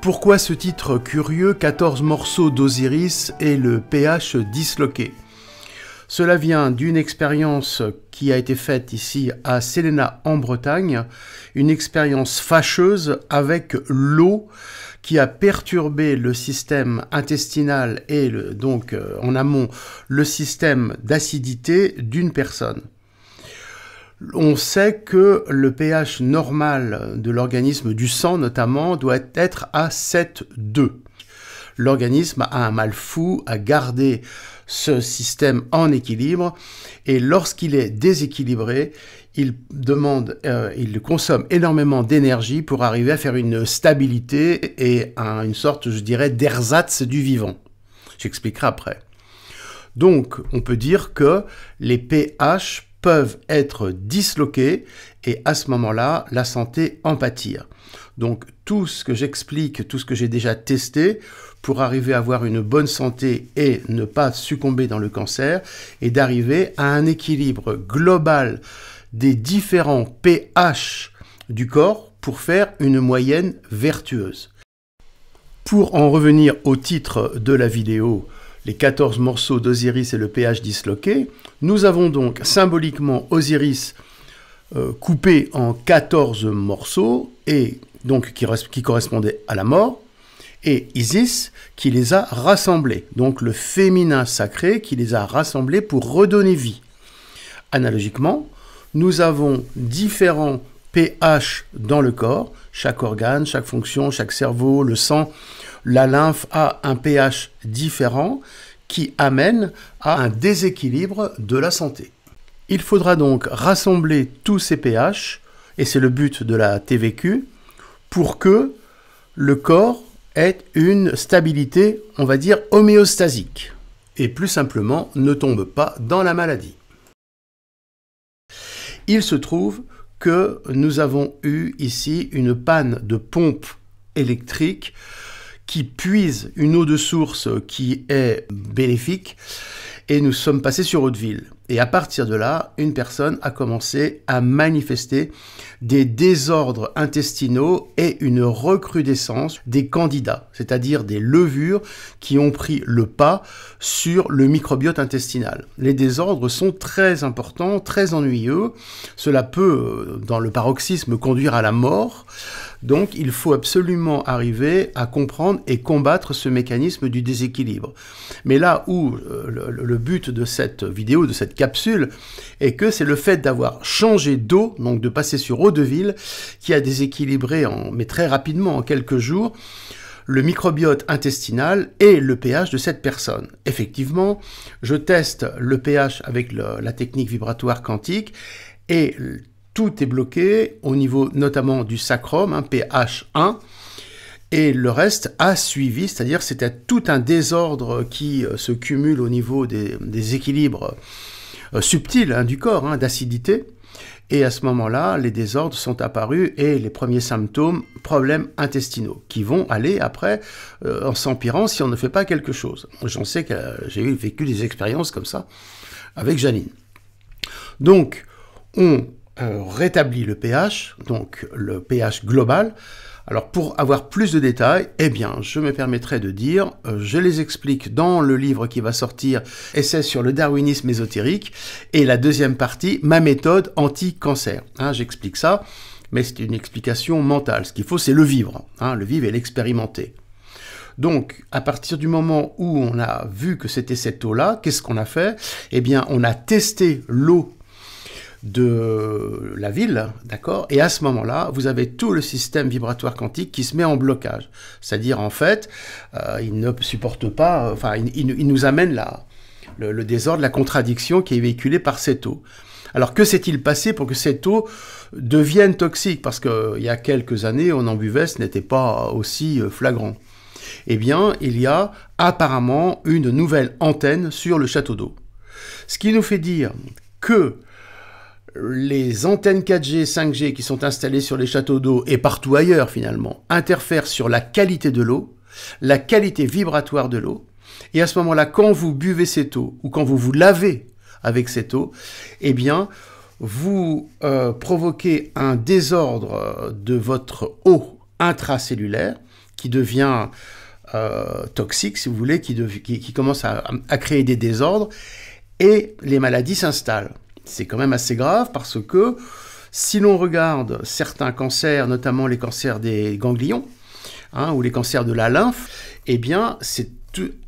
Pourquoi ce titre curieux, 14 morceaux d'Osiris et le pH disloqué? Cela vient d'une expérience qui a été faite ici à Séléna en Bretagne, une expérience fâcheuse avec l'eau qui a perturbé le système intestinal et donc en amont le système d'acidité d'une personne. On sait que le pH normal de l'organisme, du sang notamment, doit être à 7,2. L'organisme a un mal fou à garder ce système en équilibre et lorsqu'il est déséquilibré, il consomme énormément d'énergie pour arriver à faire une stabilité et une sorte, je dirais, d'ersatz du vivant. J'expliquerai après. Donc, on peut dire que les pH peuvent être disloqués et à ce moment-là, la santé en pâtir. Donc, tout ce que j'explique, tout ce que j'ai déjà testé pour arriver à avoir une bonne santé et ne pas succomber dans le cancer et d'arriver à un équilibre global des différents pH du corps pour faire une moyenne vertueuse. Pour en revenir au titre de la vidéo, les 14 morceaux d'Osiris et le pH disloqué, nous avons donc symboliquement Osiris coupé en 14 morceaux et donc qui correspondait à la mort, et Isis qui les a rassemblés, donc le féminin sacré qui les a rassemblés pour redonner vie. Analogiquement, nous avons différents pH dans le corps, chaque organe, chaque fonction, chaque cerveau, le sang, la lymphe a un pH différent qui amène à un déséquilibre de la santé. Il faudra donc rassembler tous ces pH, et c'est le but de la TVQ, pour que le corps ait une stabilité, on va dire, homéostasique, et plus simplement ne tombe pas dans la maladie. Il se trouve que nous avons eu ici une panne de pompe électrique qui puise une eau de source qui est bénéfique et nous sommes passés sur Hauteville. Et à partir de là, une personne a commencé à manifester des désordres intestinaux et une recrudescence des candidats, c'est-à-dire des levures qui ont pris le pas sur le microbiote intestinal. Les désordres sont très importants, très ennuyeux. Cela peut, dans le paroxysme, conduire à la mort. Donc, il faut absolument arriver à comprendre et combattre ce mécanisme du déséquilibre. Mais là où le but de cette vidéo, de cette capsule, est que c'est le fait d'avoir changé d'eau, donc de passer sur Hauteville, qui a déséquilibré, mais très rapidement, en quelques jours, le microbiote intestinal et le pH de cette personne. Effectivement, je teste le pH avec la technique vibratoire quantique et tout est bloqué au niveau notamment du sacrum, pH 1, et le reste a suivi, c'est-à-dire c'était tout un désordre qui se cumule au niveau des équilibres subtils du corps, d'acidité, et à ce moment-là, les désordres sont apparus et les premiers symptômes, problèmes intestinaux, qui vont aller après en s'empirant si on ne fait pas quelque chose. J'en sais que j'ai vécu des expériences comme ça avec Janine. Donc, on rétablit le pH, donc le pH global. Alors pour avoir plus de détails, eh bien, je me permettrai de dire, je les explique dans le livre qui va sortir, Essai sur le darwinisme ésotérique, et la deuxième partie, ma méthode anti-cancer. J'explique ça, mais c'est une explication mentale. Ce qu'il faut, c'est le vivre et l'expérimenter. Donc, à partir du moment où on a vu que c'était cette eau-là, qu'est-ce qu'on a fait? Eh bien, on a testé l'eau de la ville, d'accord? Et à ce moment-là, vous avez tout le système vibratoire quantique qui se met en blocage. C'est-à-dire, en fait, il ne supporte pas, il nous amène le désordre, la contradiction qui est véhiculée par cette eau. Alors, que s'est-il passé pour que cette eau devienne toxique? Parce qu'il y a quelques années, on en buvait, ce n'était pas aussi flagrant. Eh bien, il y a apparemment une nouvelle antenne sur le château d'eau. Ce qui nous fait dire que les antennes 4G, 5G qui sont installées sur les châteaux d'eau et partout ailleurs finalement, interfèrent sur la qualité de l'eau, la qualité vibratoire de l'eau, et à ce moment-là, quand vous buvez cette eau, ou quand vous vous lavez avec cette eau, eh bien, vous provoquez un désordre de votre eau intracellulaire, qui devient toxique, si vous voulez, qui commence à créer des désordres, et les maladies s'installent. C'est quand même assez grave parce que si l'on regarde certains cancers, notamment les cancers des ganglions, ou les cancers de la lymphe, eh bien, c'est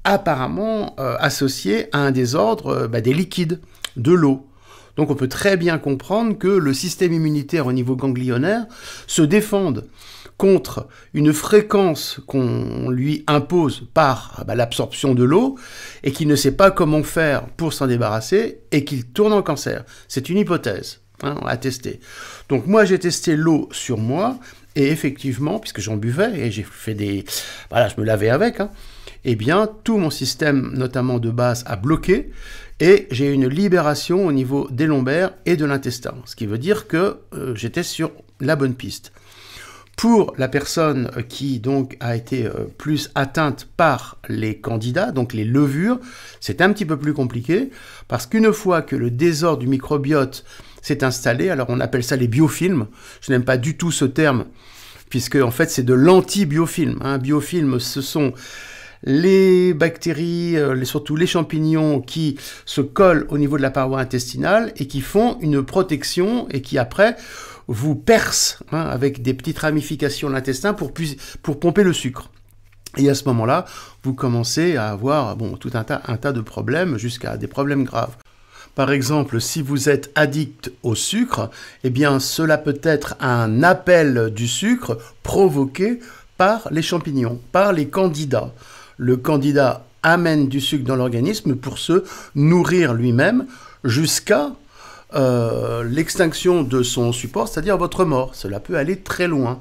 apparemment associé à un désordre des liquides, de l'eau. Donc on peut très bien comprendre que le système immunitaire au niveau ganglionnaire se défende contre une fréquence qu'on lui impose par l'absorption de l'eau et qu'il ne sait pas comment faire pour s'en débarrasser et qu'il tourne en cancer. C'est une hypothèse à tester. Donc moi j'ai testé l'eau sur moi et effectivement, puisque j'en buvais et j'ai fait je me lavais avec, eh bien tout mon système notamment de base a bloqué et j'ai eu une libération au niveau des lombaires et de l'intestin, ce qui veut dire que j'étais sur la bonne piste. Pour la personne qui donc a été plus atteinte par les candidats, donc les levures, c'est un petit peu plus compliqué parce qu'une fois que le désordre du microbiote s'est installé, alors on appelle ça les biofilms, je n'aime pas du tout ce terme puisque en fait c'est de l'anti-biofilm. Biofilm, ce sont les bactéries, surtout les champignons qui se collent au niveau de la paroi intestinale et qui font une protection et qui après vous percent avec des petites ramifications de l'intestin pour pomper le sucre. Et à ce moment-là, vous commencez à avoir tout un tas de problèmes jusqu'à des problèmes graves. Par exemple, si vous êtes addict au sucre, eh bien cela peut être un appel du sucre provoqué par les champignons, par les candidats. Le candidat amène du sucre dans l'organisme pour se nourrir lui-même jusqu'à l'extinction de son support, c'est-à-dire votre mort. Cela peut aller très loin.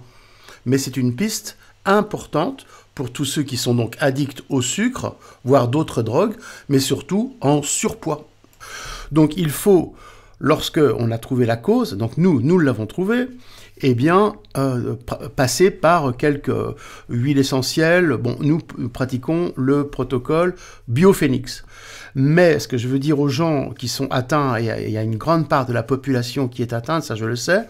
Mais c'est une piste importante pour tous ceux qui sont donc addicts au sucre, voire d'autres drogues, mais surtout en surpoids. Donc il faut, lorsque on a trouvé la cause, donc nous l'avons trouvé, eh bien, passer par quelques huiles essentielles. Nous pratiquons le protocole Biophénix. Mais ce que je veux dire aux gens qui sont atteints, et il y a une grande part de la population qui est atteinte, ça je le sais,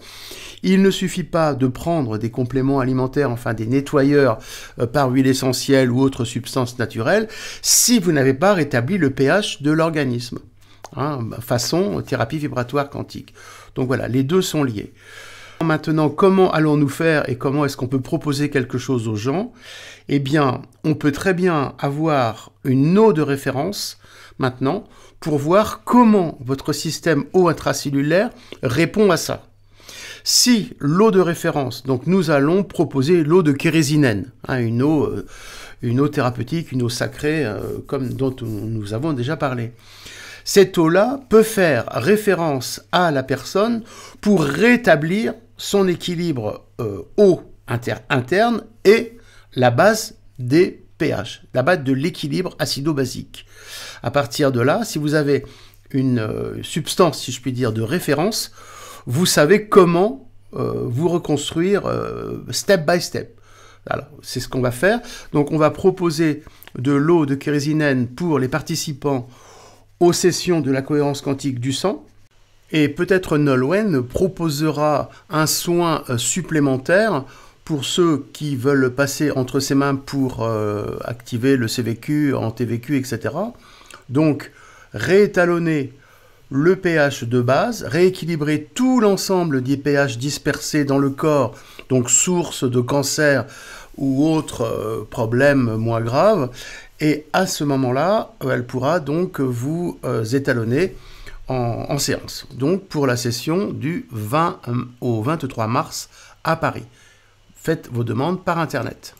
il ne suffit pas de prendre des compléments alimentaires, enfin des nettoyeurs par huile essentielle ou autres substances naturelles, si vous n'avez pas rétabli le pH de l'organisme, façon thérapie vibratoire quantique. Donc voilà, les deux sont liés. Maintenant, comment allons-nous faire et comment est-ce qu'on peut proposer quelque chose aux gens? Eh bien, on peut très bien avoir une eau de référence maintenant pour voir comment votre système eau intracellulaire répond à ça. Si l'eau de référence, donc nous allons proposer l'eau de kérésinène, une eau thérapeutique, une eau sacrée, comme dont nous avons déjà parlé. Cette eau-là peut faire référence à la personne pour rétablir son équilibre eau interne et la base des pH, la base de l'équilibre acido-basique. À partir de là, si vous avez une substance, si je puis dire, de référence, vous savez comment vous reconstruire step by step. Voilà, c'est ce qu'on va faire. Donc on va proposer de l'eau de kérésinène pour les participants aux sessions de la cohérence quantique du sang. Et peut-être Nolwenn proposera un soin supplémentaire pour ceux qui veulent passer entre ses mains pour activer le CVQ, en TVQ, etc. Donc, réétalonner le pH de base, rééquilibrer tout l'ensemble des pH dispersés dans le corps, donc source de cancer ou autres problèmes moins graves, et à ce moment-là, elle pourra donc vous étalonner en séance, donc pour la session du 20 au 23 mars à Paris. Faites vos demandes par Internet.